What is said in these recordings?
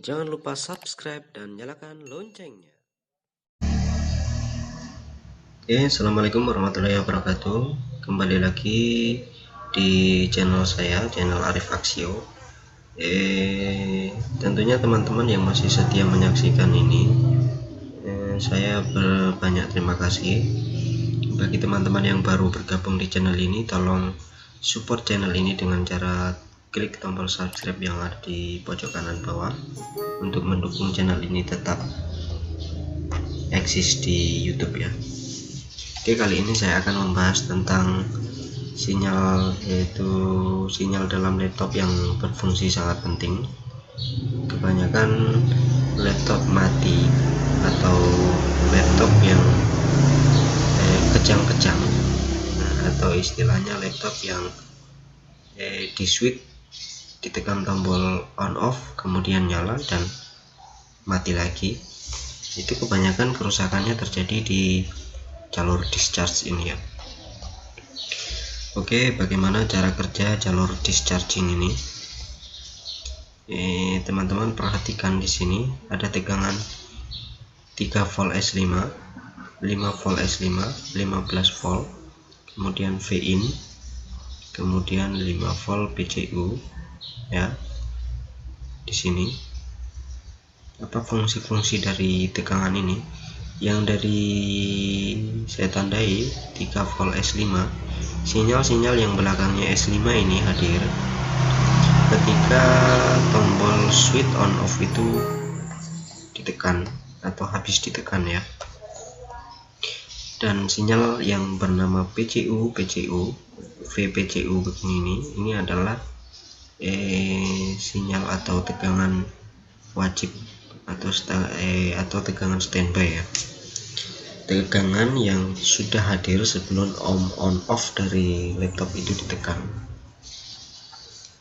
Jangan lupa subscribe dan nyalakan loncengnya. Assalamualaikum warahmatullahi wabarakatuh. Kembali lagi di channel saya, channel Arif Aksio. Tentunya teman-teman yang masih setia menyaksikan ini, saya berbanyak terima kasih. Bagi teman-teman yang baru bergabung di channel ini, tolong support channel ini dengan cara klik tombol subscribe yang ada di pojok kanan bawah untuk mendukung channel ini tetap eksis di YouTube ya. Oke, kali ini saya akan membahas tentang sinyal, yaitu sinyal dalam laptop yang berfungsi sangat penting. Kebanyakan laptop mati atau laptop yang kejang-kejang, atau istilahnya laptop yang di switch, ditekan tombol on off kemudian nyala dan mati lagi. Itu kebanyakan kerusakannya terjadi di jalur discharge ini ya. Oke, bagaimana cara kerja jalur discharging ini? Teman-teman perhatikan di sini ada tegangan 3 volt S5, 5 volt S5, 15 volt, kemudian V in, kemudian 5 volt PCU ya. Di sini apa fungsi-fungsi dari tegangan ini? Yang dari saya tandai 3 volt S5, sinyal-sinyal yang belakangnya S5 ini hadir ketika tombol switch on off itu ditekan atau habis ditekan ya. Dan sinyal yang bernama PCU, VPCU begini, ini adalah sinyal atau tegangan wajib atau tegangan standby ya. Tegangan yang sudah hadir sebelum on off dari laptop itu ditekan.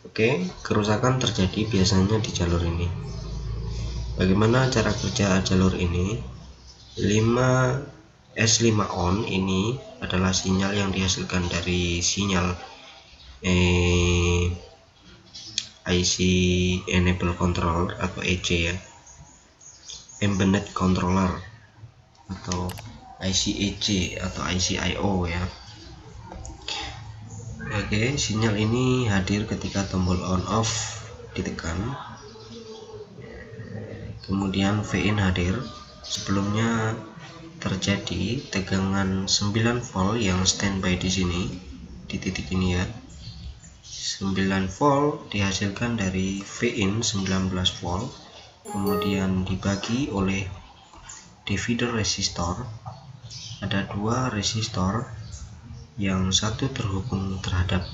Oke, kerusakan terjadi biasanya di jalur ini. Bagaimana cara kerja jalur ini? 5S5 on ini adalah sinyal yang dihasilkan dari sinyal IC enable controller atau EC ya, embedded controller atau IC EC atau IC IO ya. Oke, sinyal ini hadir ketika tombol on off ditekan, kemudian V in hadir. Sebelumnya terjadi tegangan 9 volt yang standby di sini, di titik ini ya. 9 volt dihasilkan dari V in 19 volt, kemudian dibagi oleh divider resistor. Ada dua resistor, yang satu terhubung terhadap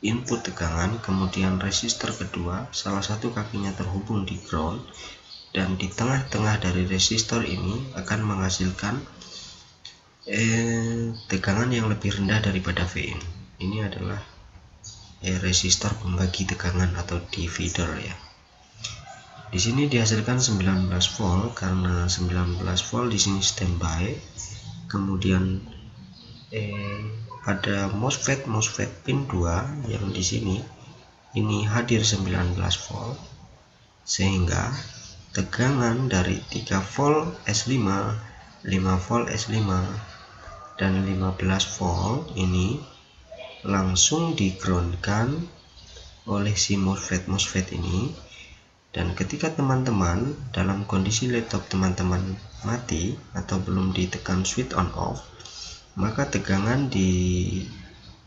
input tegangan, kemudian resistor kedua salah satu kakinya terhubung di ground, dan di tengah-tengah dari resistor ini akan menghasilkan tegangan yang lebih rendah daripada V in. Ini adalah resistor pembagi tegangan atau divider ya. Di sini dihasilkan 19 volt karena 19 volt di sini standby. Kemudian pada MOSFET pin 2 yang di sini ini hadir 19 volt, sehingga tegangan dari 3 volt S5, 5 volt S5 dan 15 volt ini langsung digroundkan oleh si MOSFET ini. Dan ketika teman-teman dalam kondisi laptop teman-teman mati atau belum ditekan switch on off, maka tegangan di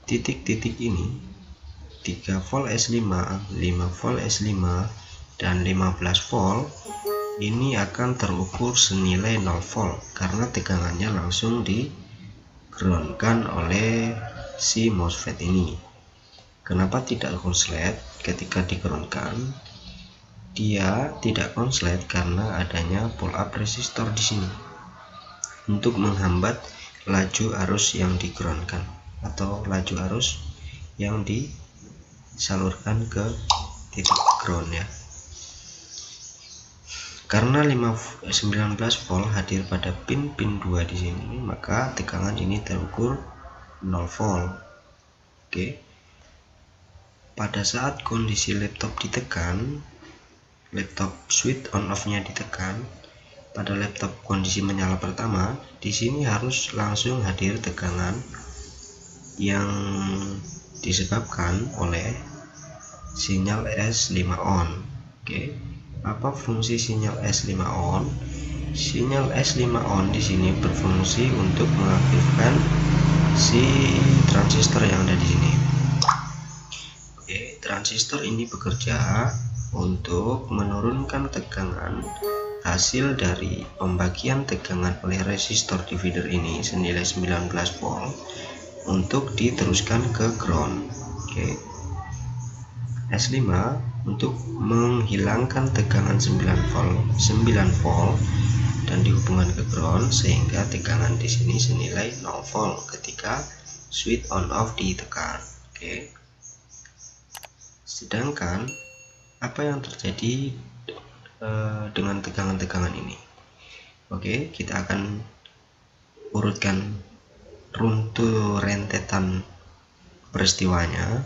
titik-titik ini 3 volt S5, 5 volt S5 dan 15 volt ini akan terukur senilai 0 volt karena tegangannya langsung digroundkan oleh si MOSFET ini. Kenapa tidak konslet ketika digroundkan? Dia tidak konslet karena adanya pull up resistor di sini untuk menghambat laju arus yang digroundkan atau laju arus yang disalurkan ke titik ground ya. Karena 19 volt hadir pada pin 2 di sini, maka tegangan ini terukur 0 volt. Oke. Pada saat kondisi laptop ditekan, laptop switch on off-nya ditekan, pada laptop kondisi menyala pertama, di sini harus langsung hadir tegangan yang disebabkan oleh sinyal S5 on. Oke, apa fungsi sinyal S5 on? Sinyal S5 on di sini berfungsi untuk mengaktifkan si transistor yang ada di sini. Oke, transistor ini bekerja untuk menurunkan tegangan hasil dari pembagian tegangan oleh resistor divider ini senilai 19 volt untuk diteruskan ke ground. Oke. S5 untuk menghilangkan tegangan 9 volt dan dihubungkan ke ground sehingga tegangan di sini senilai 0 volt ketika switch on off ditekan. Oke. Sedangkan apa yang terjadi dengan tegangan-tegangan ini? Oke, kita akan urutkan rentetan peristiwanya.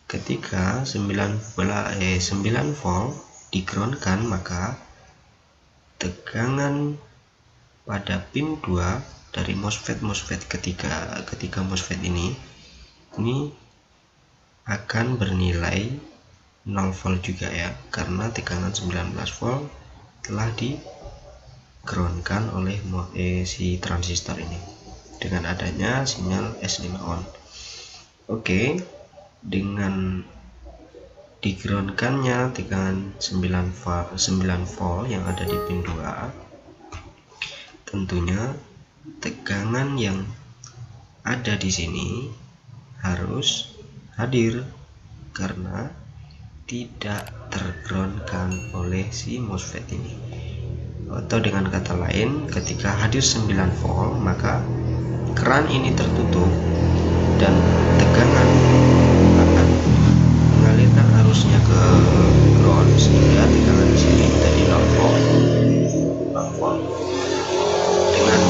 Ketika 9 volt di-groundkan, maka tegangan pada pin 2 dari MOSFET ketika MOSFET ini akan bernilai 0 volt juga ya, karena tegangan 19 volt telah di-groundkan oleh si transistor ini dengan adanya sinyal S5 on. Oke, dengan di-groundkannya tegangan 9 volt yang ada di pin 2, tentunya tegangan yang ada di sini harus hadir karena tidak tergroundkan oleh si MOSFET ini. Atau dengan kata lain, ketika hadir 9 volt maka keran ini tertutup dan tegangan akan mengalirkan arusnya ke ground sehingga tegangan di sini menjadi 0 volt. Dengan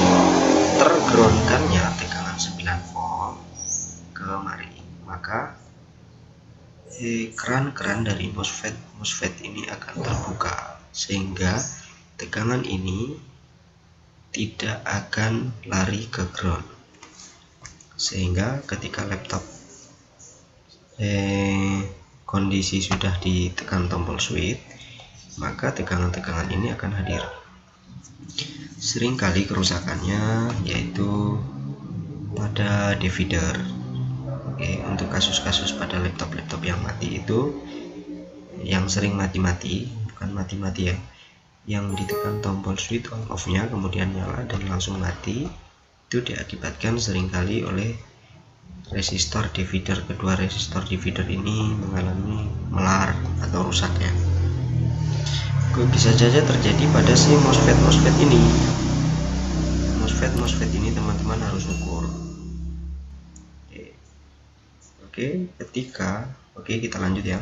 tergroundkannya tegangan 9 volt kemari, maka keran-keran dari MOSFET ini akan terbuka sehingga tegangan ini tidak akan lari ke ground, sehingga ketika laptop kondisi sudah ditekan tombol switch, maka tegangan-tegangan ini akan hadir. Seringkali kerusakannya yaitu pada divider. Oke, untuk kasus-kasus pada laptop-laptop yang mati itu, yang sering mati-mati, bukan mati-mati ya, yang ditekan tombol switch on off-nya kemudian nyala dan langsung mati, itu diakibatkan seringkali oleh resistor divider. Kedua resistor divider ini mengalami melar atau rusaknya. Bisa saja terjadi pada si MOSFET ini. MOSFET ini teman-teman harus ukur. Oke, kita lanjut ya.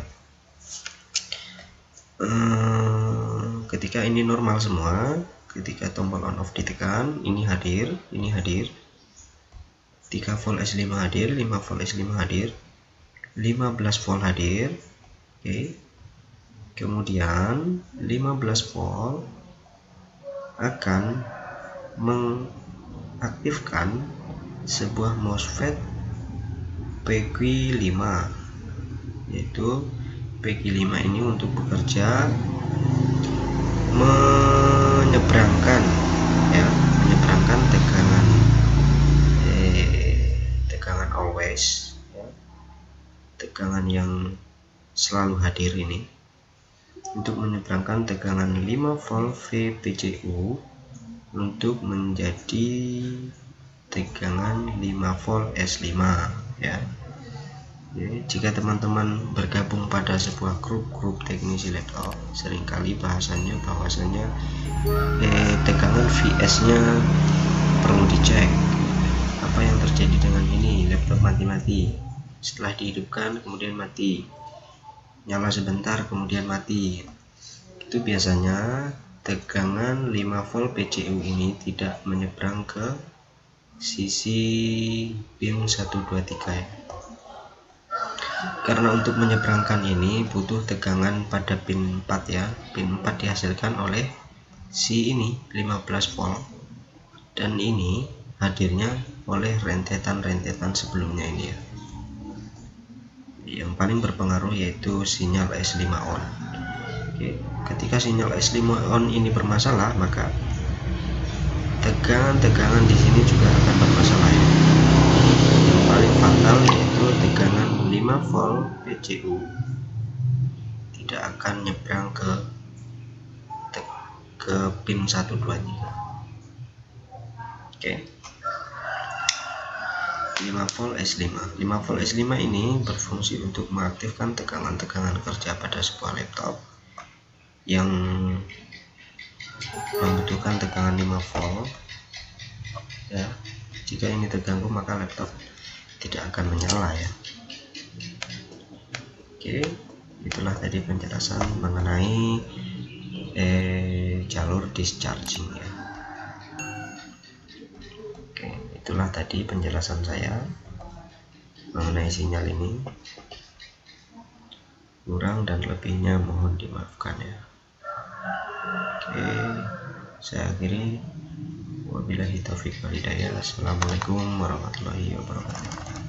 Ketika ini normal semua, ketika tombol on off ditekan, ini hadir, 3 volt S5 hadir, 5 volt S5 hadir, 15 volt hadir. Oke. Kemudian 15 volt akan mengaktifkan sebuah MOSFET PQ5, yaitu PQ5 ini untuk bekerja menyeberangkan tegangan always ya, tegangan yang selalu hadir ini untuk menyeberangkan tegangan 5 volt VPCU untuk menjadi tegangan 5 volt S5 ya. Jadi, jika teman-teman bergabung pada sebuah grup teknisi laptop, seringkali bahasanya tegangan VS-nya perlu dicek. Apa yang terjadi dengan ini? Laptop mati-mati, setelah dihidupkan kemudian mati, nyala sebentar kemudian mati. Itu biasanya tegangan 5 volt PCU ini tidak menyeberang ke sisi pin 1, 2, 3 ya. Karena untuk menyeberangkan ini butuh tegangan pada pin 4 ya. Pin 4 dihasilkan oleh si ini 15 volt, dan ini hadirnya oleh rentetan-rentetan sebelumnya ini ya. Yang paling berpengaruh yaitu sinyal S5 on. Oke, ketika sinyal S5 on ini bermasalah, maka tegangan-tegangan di sini juga akan bermasalah ya. Yang paling fatal yaitu tegangan 5 volt PCU tidak akan nyebrang ke pin 123. Oke. 5 volt S5. 5 volt S5 ini berfungsi untuk mengaktifkan tegangan-tegangan kerja pada sebuah laptop yang membutuhkan tegangan 5 volt ya. Jika ini terganggu maka laptop tidak akan menyala ya. Oke, itulah tadi penjelasan mengenai jalur discharging ya. Oke, itulah tadi penjelasan saya mengenai sinyal ini. Kurang dan lebihnya mohon dimaafkan ya. Oke, saya akhiri. Wabillahi taufiq wal hidayah. Assalamualaikum warahmatullahi wabarakatuh.